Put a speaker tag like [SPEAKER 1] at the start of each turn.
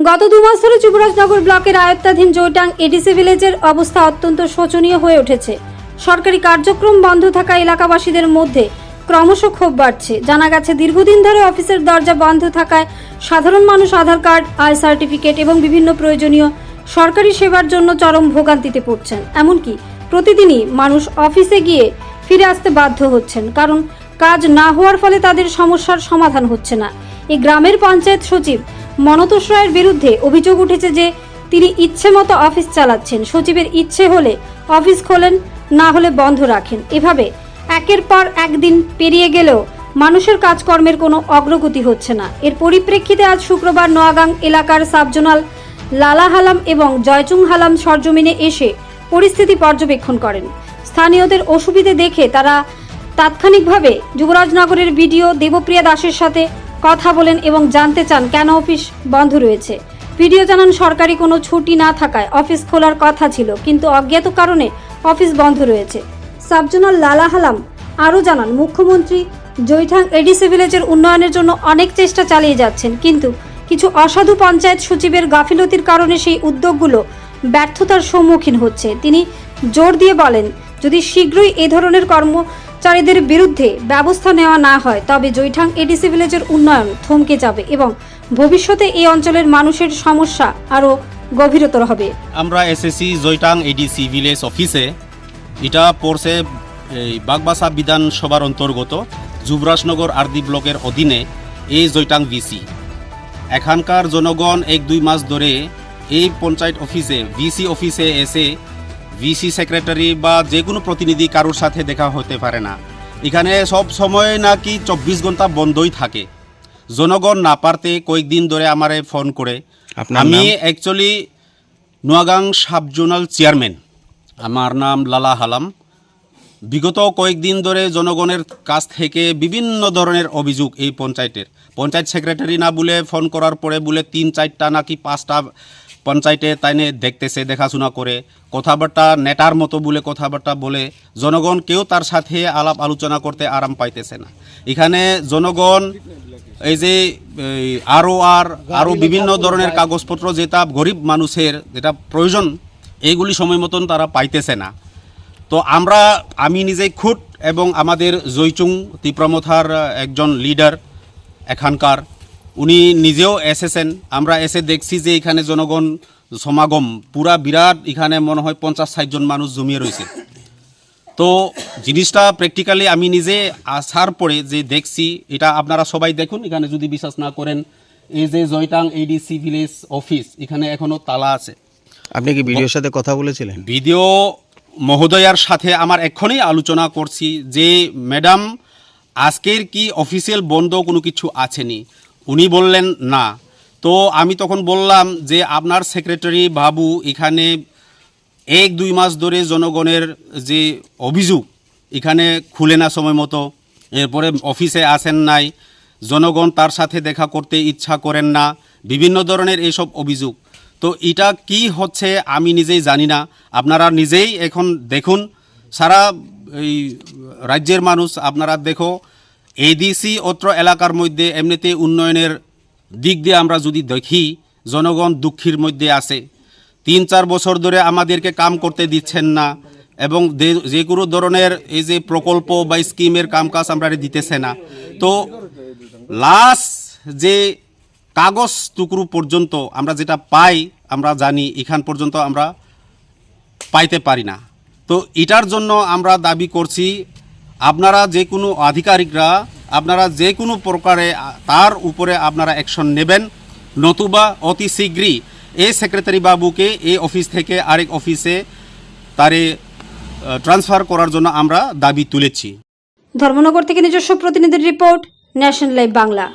[SPEAKER 1] গত 2 মাস ধরে যুবরাজনগর ব্লকের আয়ত্তাধীন জয়টাং এডিসি ভিলেজের অবস্থা অত্যন্ত শোচনীয় হয়ে উঠেছে। সরকারি কার্যক্রম বন্ধ থাকা এলাকাবাসীদের মধ্যে ক্রমশ ক্ষোভ বাড়ছে। জানা গেছে দীর্ঘদিন ধরে অফিসের দরজা বন্ধ থাকায় সাধারণ মানুষ আধার কার্ড, আয় সার্টিফিকেট এবং বিভিন্ন প্রয়োজনীয় সরকারি সেবার জন্য চরম ভোগান্তিতে পড়ছেন। এমনকি প্রতিদিনই মানুষ অফিসে গিয়ে ফিরে আসতে বাধ্য হচ্ছেন, কারণ কাজ না হওয়ার ফলে তাদের সমস্যার সমাধান হচ্ছে না। এই গ্রামের পঞ্চায়েত সচিব মনতোষ রায়ের বিরুদ্ধে অভিযোগ উঠেছে যে তিনি ইচ্ছে মতো অফিস চালাচ্ছেন। সচিবের ইচ্ছে হলে অফিস খোলেন, না হলে বন্ধ রাখেন। এভাবে একের পর একদিন পেরিয়ে গেলেও মানুষের কাজকর্মের কোনো অগ্রগতি হচ্ছে না। এর পরিপ্রেক্ষিতে আজ শুক্রবার নোয়াগাং এলাকার সাবজোনাল লালা হালাম এবং জয়চুং হালাম সরজমিনে এসে পরিস্থিতি পর্যবেক্ষণ করেন। স্থানীয়দের অসুবিধে দেখে তারা তাৎক্ষণিকভাবে যুবরাজনগরের বিডিও দেবপ্রিয়া দাসের সাথে কথা বলেন এবং জানতে চান কেন অফিস বন্ধ রয়েছে। ভিডিও জানান সরকারি কোনো ছুটি না থাকায় অফিস খোলার কথা ছিল, কিন্তু অজ্ঞাত কারণে অফিস বন্ধ রয়েছে। সাবজোনাল লালা হালাম আরও জানান, মুখ্যমন্ত্রী জয়টাং এডিসি ভিলেজের উন্নয়নের জন্য অনেক চেষ্টা চালিয়ে যাচ্ছেন, কিন্তু কিছু অসাধু পঞ্চায়েত সচিবের গাফিলতির কারণে সেই উদ্যোগগুলো ব্যর্থতার সম্মুখীন হচ্ছে। তিনি জোর দিয়ে বলেন, যদি শীঘ্রই এ ধরনের কর্মচারীদের বিরুদ্ধে ব্যবস্থা নেওয়া না হয় তবে জয়টাং এডিসি ভিলেজের উন্নয়ন থমকে যাবে এবং ভবিষ্যতে এই অঞ্চলের মানুষের সমস্যা আরও গভীরতর হবে।
[SPEAKER 2] আমরা এসএসসি জয়টাং এডিসি ভিলেজ অফিসে, এটা পড়ছে এই বাগবাসা বিধানসভার অন্তর্গত যুবরাজনগর আরদি ব্লকের অধীনে এই জয়টাং ভিসি। এখানকার জনগণ 1-2 মাস ধরে এই পঞ্চায়েত অফিসে ভিসি অফিসে এসে ভিসি সেক্রেটারি বা যে কোনো প্রতিনিধি কারোর সাথে দেখা হতে পারে না। এখানে সব সময় নাকি 24 ঘন্টা বন্ধই থাকে। জনগণ না পারতে কয়েকদিন ধরে আমারে ফোন করে, আমি অ্যাকচুয়ালি নোয়াগাং সাবজোনাল চেয়ারম্যান, আমার নাম লালা হালাম। বিগত কয়েকদিন ধরে জনগণের কাছ থেকে বিভিন্ন ধরনের অভিযোগ এই পঞ্চায়েত সেক্রেটারি না বলে ফোন করার পরে বলে 3-4টা নাকি 5টা পঞ্চায়েতে তাইনে দেখতেছে, দেখাশোনা করে কথাবার্তা নেটার মতো বলে কথাবার্তা বলে জনগণ কেউ তার সাথে আলাপ আলোচনা করতে আরাম পাইতেছে না। এখানে জনগণ এই যে আরও বিভিন্ন ধরনের কাগজপত্র যেটা গরিব মানুষের যেটা প্রয়োজন এইগুলি সময় মতন তারা পাইতেছে না। তো আমি নিজেই খুদ এবং আমাদের জয়চুং তীব্রমথার একজন লিডার এখানকার, উনি নিজেও এসেছেন। আমরা এসে দেখছি যে এখানে জনগণ সমাগম পুরা বিরাট, এখানে মনে হয় 50-60 জন মানুষ জমিয়ে রয়েছে। তো জিনিসটা প্র্যাকটিক্যালি আমি নিজে আসার পরে যে দেখছি, এটা আপনারা সবাই দেখুন। এখানে যদি বিশ্বাস না করেন, এই যে জয়টাং এডিসি ভিলেজ অফিস এখানে এখনও তালা আছে।
[SPEAKER 3] আপনি কি ভিডিওর সাথে কথা বলেছিলেন?
[SPEAKER 2] ভিডিও মহোদয়ার সাথে আমার এখনই আলোচনা করছি যে ম্যাডাম আজকের কি অফিসিয়াল বন্ধ কোনো কিছু আছেনি? উনি বললেন না। তো আমি তখন বললাম যে আপনার সেক্রেটারি বাবু এখানে 1-2 মাস ধরে জনগণের যে অভিযোগ এখানে খুলে না সময় মতো, এরপরে অফিসে আসেন নাই, জনগণ তার সাথে দেখা করতে ইচ্ছা করেন না, বিভিন্ন ধরনের এইসব অভিযোগ। তো এটা কি হচ্ছে আমি নিজেই জানি না। আপনারা নিজেই এখন দেখুন, সারা এই রাজ্যের মানুষ আপনারা দেখো, এডিসি অত্র এলাকার মধ্যে এমনিতে উন্নয়নের দিক দিয়ে আমরা যদি দেখি, জনগণ দুঃখের মধ্যে আছে। 3-4 বছর ধরে আমাদেরকে কাম করতে দিচ্ছেন না এবং যে কোনো ধরনের এই যে প্রকল্প বা স্কিমের কামকাজ আমরা দিতেছে না। তো লাস্ট যে কাগজ টুকরো পর্যন্ত আমরা যেটা পাই, আমরা জানি এখান পর্যন্ত আমরা পাইতে পারি না। তো এটার জন্য আমরা দাবি করছি, আপনারা যে কোনো আধিকারিকরা আপনারা যে কোনো প্রকারে তার উপরে আপনারা অ্যাকশন নেবেন, নতুবা অতি শীঘ্রই এই সেক্রেটারি বাবুকে এই অফিস থেকে আরেক অফিসে তারে ট্রান্সফার করার জন্য আমরা দাবি তুলেছি।
[SPEAKER 1] ধর্মনগর থেকে নিজস্ব প্রতিনিধির রিপোর্ট, ন্যাশনাল লাইভ বাংলা।